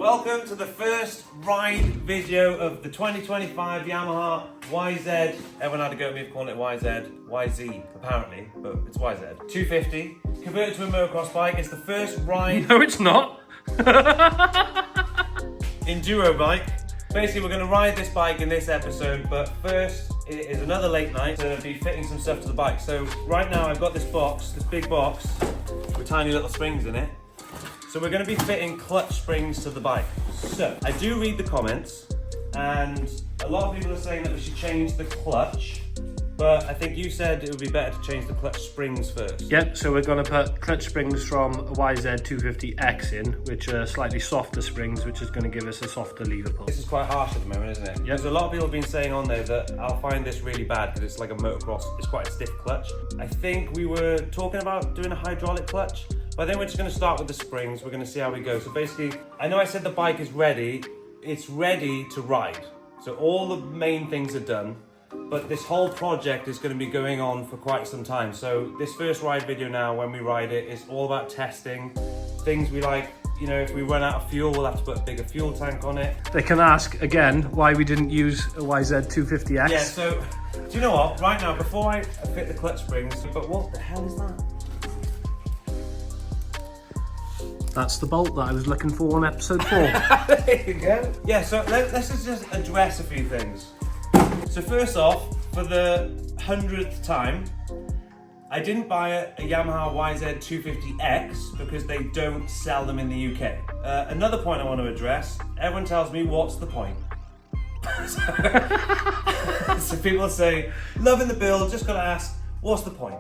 Welcome to the first ride video of the 2025 Yamaha YZ. Everyone had a go at me for calling it YZ apparently, but it's YZ. 250, converted to a motocross bike. It's the first ride. No, it's not. Enduro bike. Basically, we're going to ride this bike in this episode, but first it is another late night to be fitting some stuff to the bike. So right now I've got this box, this big box with tiny little springs in it. So we're going to be fitting clutch springs to the bike. So I do read the comments, and a lot of people are saying that we should change the clutch, but I think you said it would be better to change the clutch springs first. Yep, so we're going to put clutch springs from a YZ 250X in, which are slightly softer springs, which is going to give us a softer lever pull. This is quite harsh at the moment, isn't it? Yep. There's a lot of people have been saying on there that I'll find this really bad because it's like a motocross, it's quite a stiff clutch. I think we were talking about doing a hydraulic clutch, but then we're just going to start with the springs. We're going to see how we go. So basically, I know I said the bike is ready. It's ready to ride. So all the main things are done, but this whole project is going to be going on for quite some time. So this first ride video now, when we ride it, is all about testing things we like. You know, if we run out of fuel, we'll have to put a bigger fuel tank on it. They can ask again why we didn't use a YZ 250X. Yeah, so do you know what? Right now, before I fit the clutch springs, but what the hell is that? That's the bolt that I was looking for on episode 4. There you go. Yeah, so let's just address a few things. So first off, for the 100th time, I didn't buy a Yamaha YZ 250X because they don't sell them in the UK. Another point I want to address, everyone tells me, what's the point? So people say, loving the build, just gotta ask, what's the point?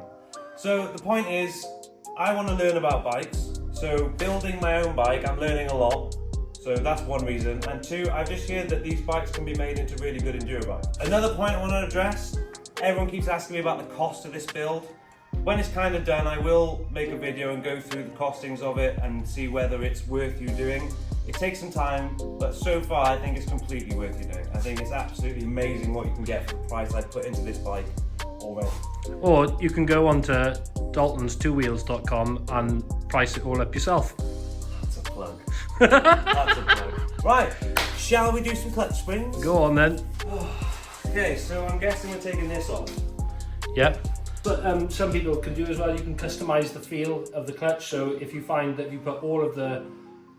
So the point is, I want to learn about bikes. So building my own bike, I'm learning a lot. So that's one reason. And two, I've just heard that these bikes can be made into really good enduro bikes. Another point I want to address, everyone keeps asking me about the cost of this build. When it's kind of done, I will make a video and go through the costings of it and see whether it's worth you doing. It takes some time, but so far I think it's completely worth you doing. I think it's absolutely amazing what you can get for the price I put into this bike already. Or you can go on to daltons2wheels.com and price it all up yourself. That's a plug. That's a plug. Right, shall we do some clutch springs? Go on then. Okay, so I'm guessing we're taking this off. Yep. But some people can do as well, you can customize the feel of the clutch. So if you find that you put all of the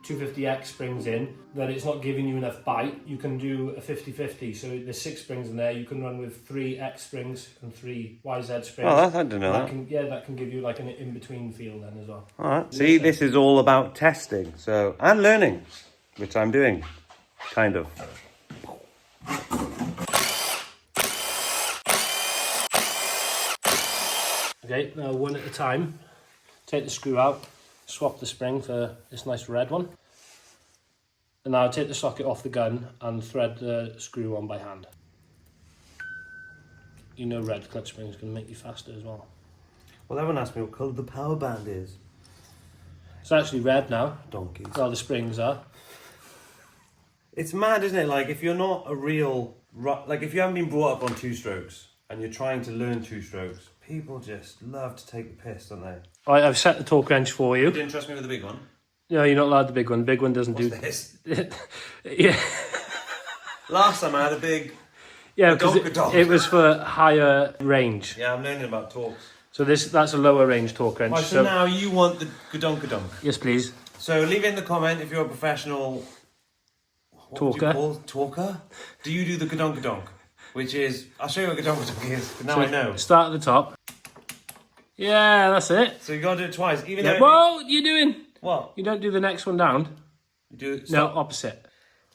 250X springs in, that it's not giving you enough bite, you can do a 50-50. So there's 6 springs in there, you can run with 3 X springs and 3 YZ springs. Oh, I didn't know that. That can give you like an in-between feel then as well. Alright, see, this is all about testing, so, and learning, which I'm doing, kind of. Okay, now one at a time. Take the screw out, swap the spring for this nice red one. And now take the socket off the gun and thread the screw on by hand. You know red clutch spring is going to make you faster as well. Well, everyone asked me what colour the power band is. It's actually red now. Donkeys. Well, the springs are. It's mad, isn't it? Like, if you're not a real, like if you haven't been brought up on 2-strokes and you're trying to learn 2-strokes, people just love to take the piss, don't they? Right, I've set the torque wrench for you. You didn't trust me with the big one? No, you're not allowed the big one. The big one doesn't What's do this? Yeah. Last time I had a big... Yeah, because it was for higher range. Yeah, I'm learning about torques. So that's a lower range torque wrench. Right, so now you want the gadonk-gadonk. Yes, please. So leave it in the comment if you're a professional... Talker. Talker? Do you do the gadonk-gadonk? Which is... I'll show you what gadonk-gadonk is, but now I know. Start at the top. Yeah, that's it. So you got to do it twice. Even Yeah. though... Whoa, what are you doing? What? You don't do the next one down. You do it... No, opposite.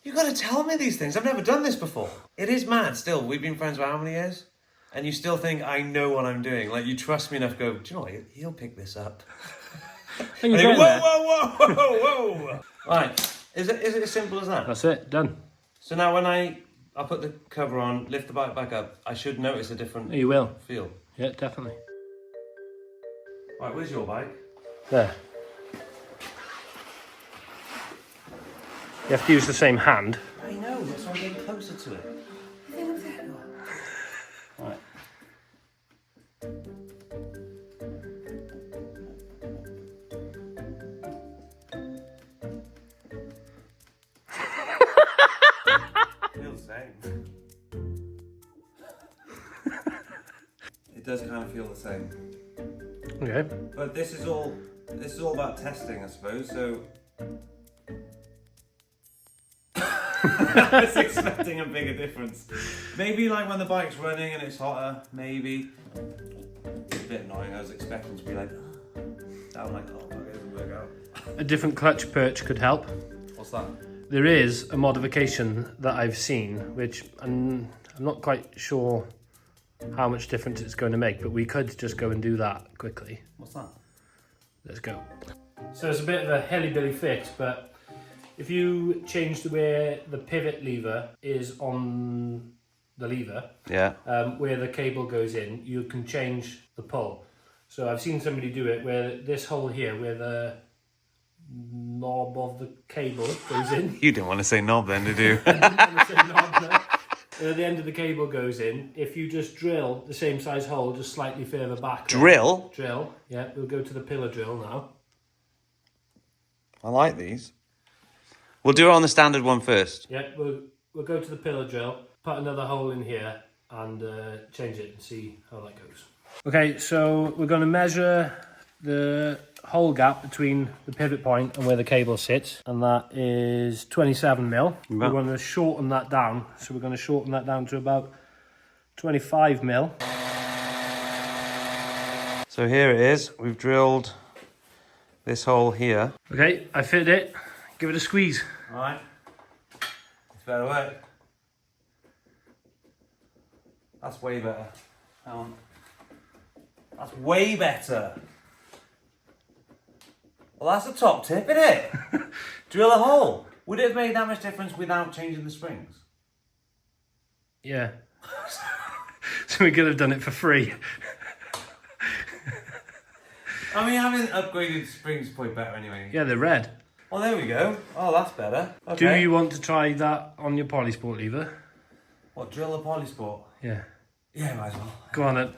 You got to tell me these things. I've never done this before. It is mad still. We've been friends for how many years? And you still think I know what I'm doing. Like, you trust me enough to go, do you know what? He'll pick this up. And And you're you go, getting whoa, there. whoa, whoa, whoa. Right. Is it as simple as that? That's it, done. So now when I'll put the cover on, lift the bike back up, I should notice a different You will. feel. Yeah, definitely. Right, where's your bike? There. You have to use the same hand. I know, that's why I'm getting closer to it. Right. thing. It does kind of feel the same. Okay. But this is all about testing, I suppose. So I was expecting a bigger difference. Maybe like when the bike's running and it's hotter, maybe. It's a bit annoying. I was expecting to be like, now I'm like, oh, it doesn't work out. A different clutch perch could help. What's that? There is a modification that I've seen, which I'm not quite sure how much difference it's going to make, but we could just go and do that quickly. What's that? Let's go. So it's a bit of a hilly-billy fix, but if you change the way the pivot lever is on the lever, Yeah. where the cable goes in, you can change the pull. So I've seen somebody do it where this hole here, where the knob of the cable goes in. You didn't want to say knob then, did you? The end of the cable goes in. If you just drill the same size hole, just slightly further back. Drill? Drill. Yeah, we'll go to the pillar drill now. I like these. We'll do it on the standard one first. Yeah, we'll go to the pillar drill, put another hole in here, and change it and see how that goes. Okay, so we're going to measure the hole gap between the pivot point and where the cable sits, and that is 27 mil. We're going to shorten that down, so we're going to shorten that down to about 25 mil. So here it is. We've drilled this hole here. Okay, I fitted it. Give it a squeeze. All right. It's better work. That's way better. Hang on. That's way better. Well, that's the top tip, isn't it? Drill a hole. Would it have made that much difference without changing the springs? Yeah. So we could have done it for free. I mean, having upgraded springs is probably better anyway. Yeah, they're red. Well, there we go. Oh, that's better. Okay. Do you want to try that on your Polysport lever? What, drill a Polysport? Yeah. Yeah, might as well. Go on then.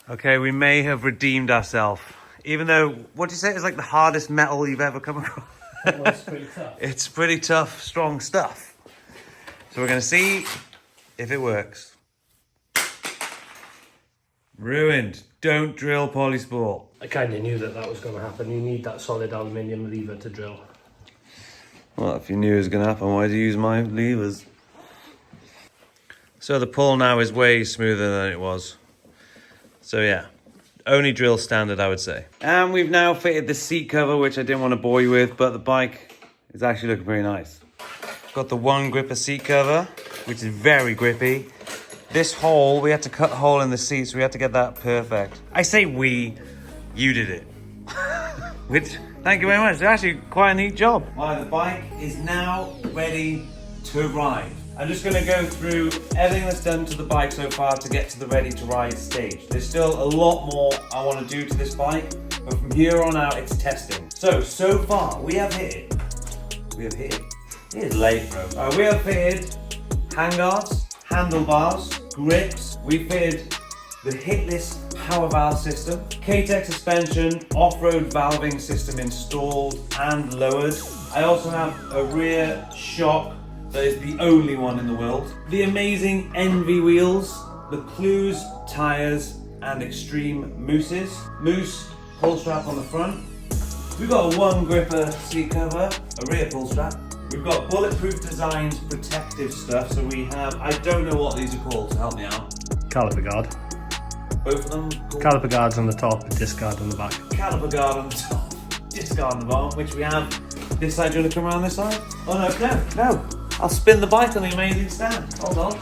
Okay, we may have redeemed ourselves. Even though, what do you say, it's like the hardest metal you've ever come across? Well, it's pretty tough. It's pretty tough, strong stuff. So we're going to see if it works. Ruined. Don't drill Polysport. I kind of knew that was going to happen. You need that solid aluminium lever to drill. Well, if you knew it was going to happen, why'd you use my levers? So the pull now is way smoother than it was. So yeah, only drill standard, I would say. And we've now fitted the seat cover, which I didn't want to bore you with, but the bike is actually looking pretty nice. Got the one gripper seat cover, which is very grippy. This hole, we had to cut a hole in the seat, so we had to get that perfect. I say we, you did it. Which, thank you very much. It's actually quite a neat job. Right, the bike is now ready to ride. I'm just going to go through everything that's done to the bike so far to get to the ready to ride stage. There's still a lot more I want to do to this bike, but from here on out it's testing. So far we have hit it. It is late, bro. We have fitted handguards, handlebars, grips. We fitted the hitless power valve system, K-Tech suspension, off-road valving system installed and lowered. I also have a rear shock that is the only one in the world. The amazing Envy wheels, the Clues tyres and extreme mooses. Moose pull strap on the front. We've got a one gripper seat cover, a rear pull strap. We've got Bulletproof Designs protective stuff. So we have, I don't know what these are called, so help me out. Caliper guard. Both of them called? Caliper guards on the top and disc guard on the back. Caliper guard on the top, disc guard on the bottom, which we have this side. Do you want to come around this side? Oh no. I'll spin the bike on the amazing stand. Hold on.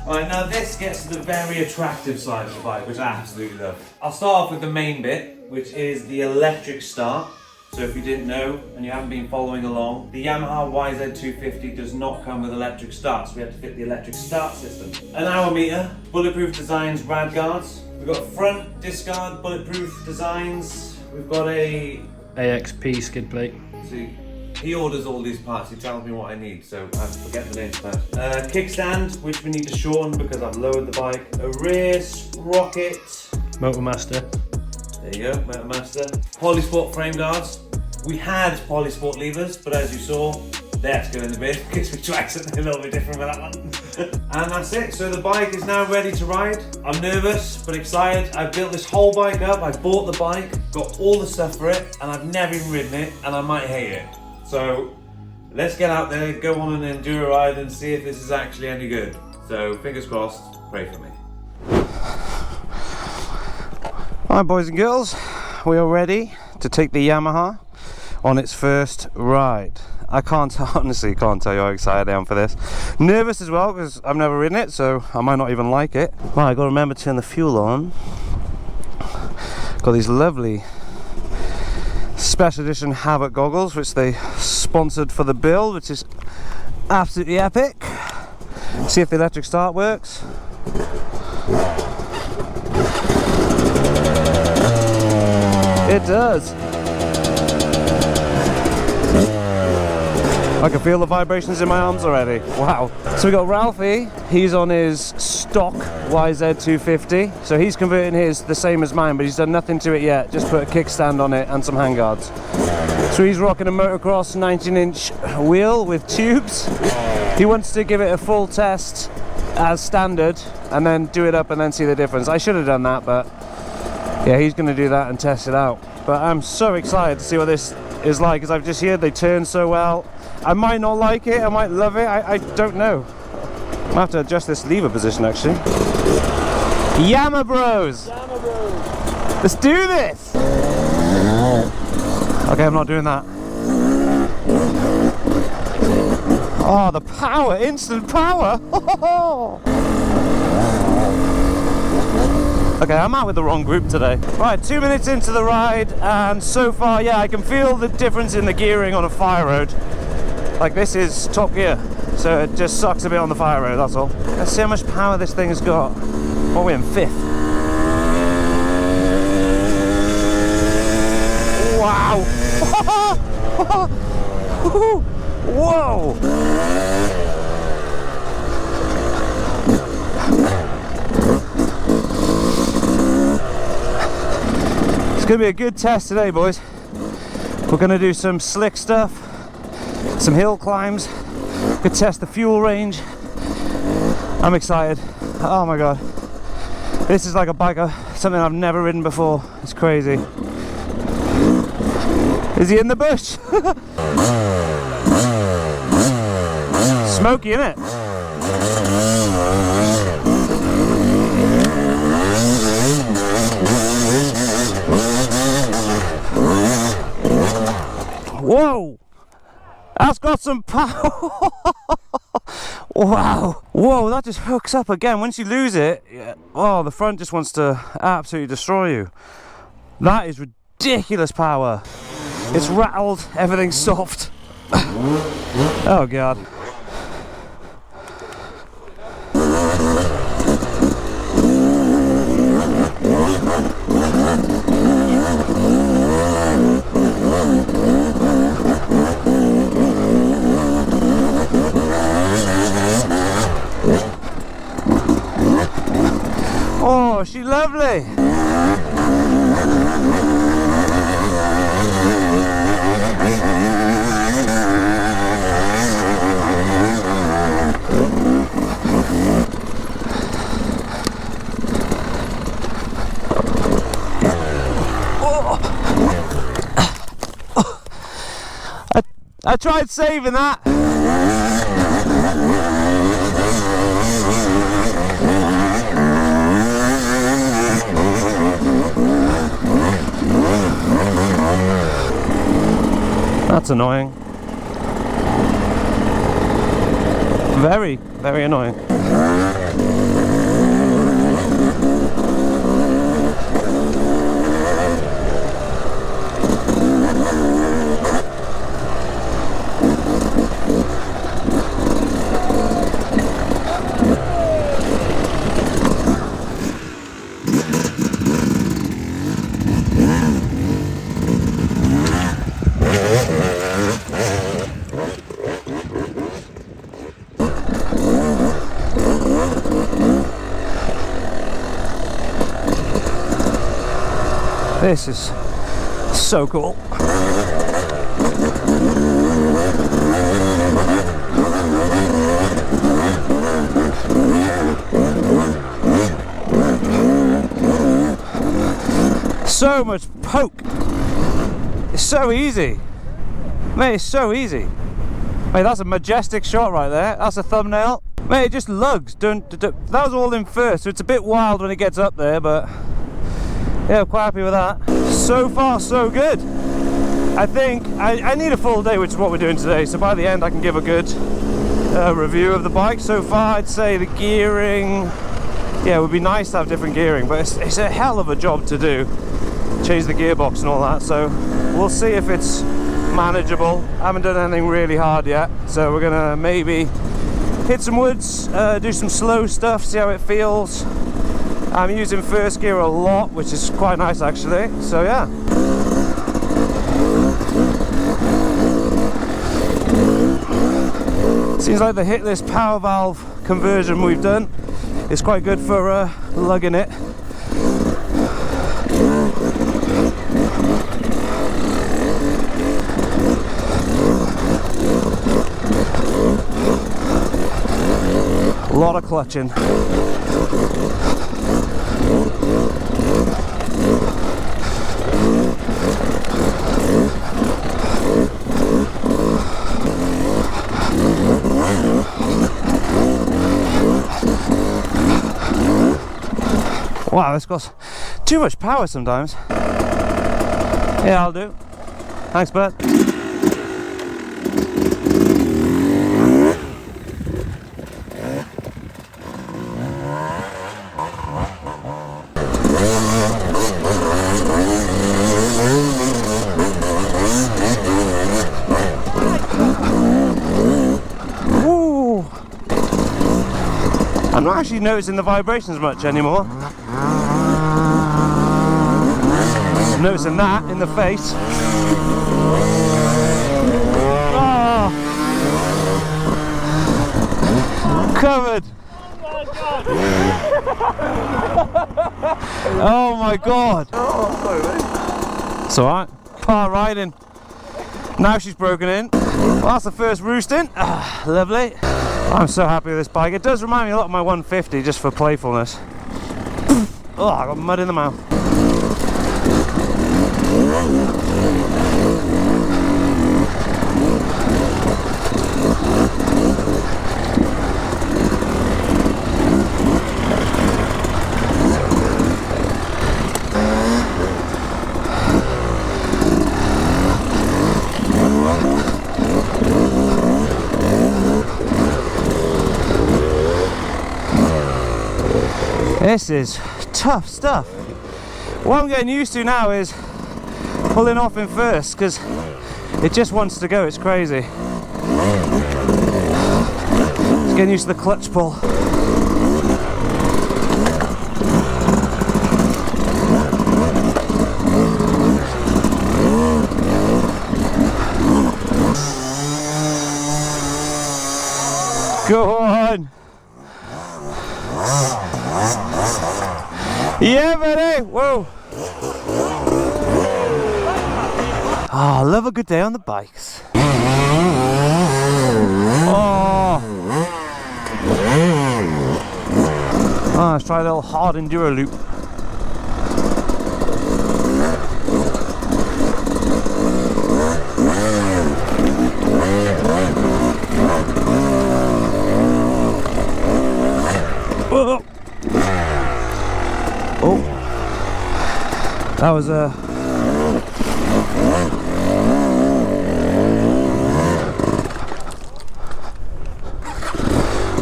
Alright, now this gets to the very attractive side of the bike, which I absolutely love. I'll start off with the main bit, which is the electric start. So if you didn't know, and you haven't been following along, the Yamaha YZ250 does not come with electric start, so we have to fit the electric start system. An hour meter, Bulletproof Designs rad guards. We've got front disc guard, Bulletproof Designs. We've got a AXP skid plate. See, he orders all these parts, he tells me what I need, so I forget the names first. Kickstand, which we need to shorten because I've lowered the bike. A rear sprocket. Motormaster. There you go, Motormaster. Polysport frame guards. We had Polysport levers, but as you saw, Let's go in the bin because we tried something a little bit different with that one. And that's it. So the bike is now ready to ride. I'm nervous but excited. I've built this whole bike up. I bought the bike, got all the stuff for it, and I've never even ridden it, and I might hate it. So let's get out there, go on an enduro ride and see if this is actually any good. So fingers crossed, pray for me. Alright boys and girls, we are ready to take the Yamaha on its first ride. I honestly can't tell you how excited I am for this. Nervous as well because I've never ridden it, so I might not even like it. Right, I got to remember to turn the fuel on. Got these lovely special edition Havoc goggles which they sponsored for the build, which is absolutely epic. See if the electric start works. It does. I can feel the vibrations in my arms already. Wow. So we got Ralphie, he's on his stock YZ 250. So he's converting his the same as mine, but he's done nothing to it yet. Just put a kickstand on it and some handguards. So he's rocking a motocross 19-inch wheel with tubes. He wants to give it a full test as standard and then do it up and then see the difference. I should have done that, but yeah, he's going to do that and test it out. But I'm so excited to see what this is like, because I've just heard they turn so well. I might not like it, I might love it, I don't know. I have to adjust this lever position actually. Yama Bros! Yama Bros! Let's do this! Okay, I'm not doing that. Oh, the power, instant power! Okay, I'm out with the wrong group today. Right, 2 minutes into the ride, and so far, yeah, I can feel the difference in the gearing on a fire road. Like, this is top gear, so it just sucks a bit on the fire road, that's all. Let's see how much power this thing has got. Oh, we're in 5th. Wow! Whoa! It's gonna be a good test today, boys. We're gonna do some slick stuff, some hill climbs, could test the fuel range. I'm excited. Oh my god. This is like a bike, something I've never ridden before. It's crazy. Is he in the bush? Smoky, innit? Whoa! That's got some power! Wow! Whoa, that just hooks up again. Once you lose it, oh, the front just wants to absolutely destroy you. That is ridiculous power. It's rattled, everything's soft. Oh god. Oh, she's lovely. I tried saving that. That's annoying. Very, very annoying. This is so cool. so much poke. It's so easy. Mate, it's so easy. Mate, that's a majestic shot right there. That's a thumbnail. Mate, it just lugs. That was all in first, so it's a bit wild when it gets up there, but yeah, I'm quite happy with that. So far, so good. I think I need a full day, which is what we're doing today, so by the end I can give a good review of the bike. So far, I'd say the gearing, yeah, it would be nice to have different gearing, but it's a hell of a job to do. Change the gearbox and all that, so we'll see if it's manageable. I haven't done anything really hard yet, so we're gonna maybe hit some woods, do some slow stuff, see how it feels. I'm using first gear a lot, which is quite nice actually, so yeah. Seems like the hitless power valve conversion we've done is quite good for lugging it. A lot of clutching. Wow, this goes too much power sometimes. Yeah, I'll do. Thanks, bud. Ooh. I'm not actually noticing the vibrations much anymore. I'm noticing that in the face. Oh. Covered. Oh my god. Oh, sorry, mate. It's alright. Car riding. Now she's broken in. Well, that's the first roosting. Ah, lovely. I'm so happy with this bike. It does remind me a lot of my 150 just for playfulness. Oh, I got mud in the mouth. This is tough stuff. What I'm getting used to now is pulling off in first because it just wants to go, it's crazy. Just getting used to the clutch pull. Go on! Yeah, buddy! Whoa! Oh, I love a good day on the bikes. Oh! Oh, let's try a little hard enduro loop. Oh! Oh! That was a...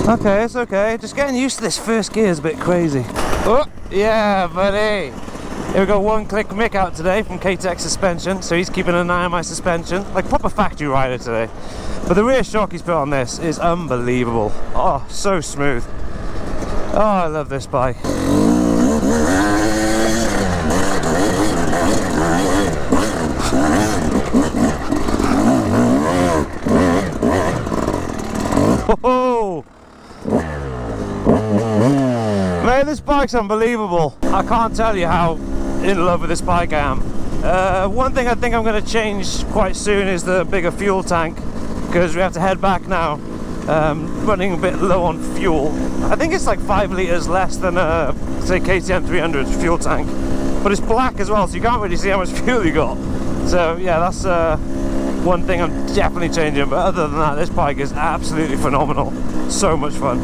Okay, it's okay. Just getting used to this first gear is a bit crazy. Oh, yeah, buddy. Here we got one click Mick out today from KTEX Suspension, so he's keeping an eye on my suspension, like proper factory rider today. But the rear shock he's put on this is unbelievable. Oh, so smooth. Oh, I love this bike. Oh! Man, this bike's unbelievable. I can't tell you how in love with this bike I am. One thing I think I'm going to change quite soon is the bigger fuel tank, because we have to head back now, running a bit low on fuel. I think it's like 5 litres less than say KTM 300's fuel tank. but it's black as well, so you can't really see how much fuel you got. So yeah, that's one thing I'm definitely changing, but other than that, this bike is absolutely phenomenal. So much fun.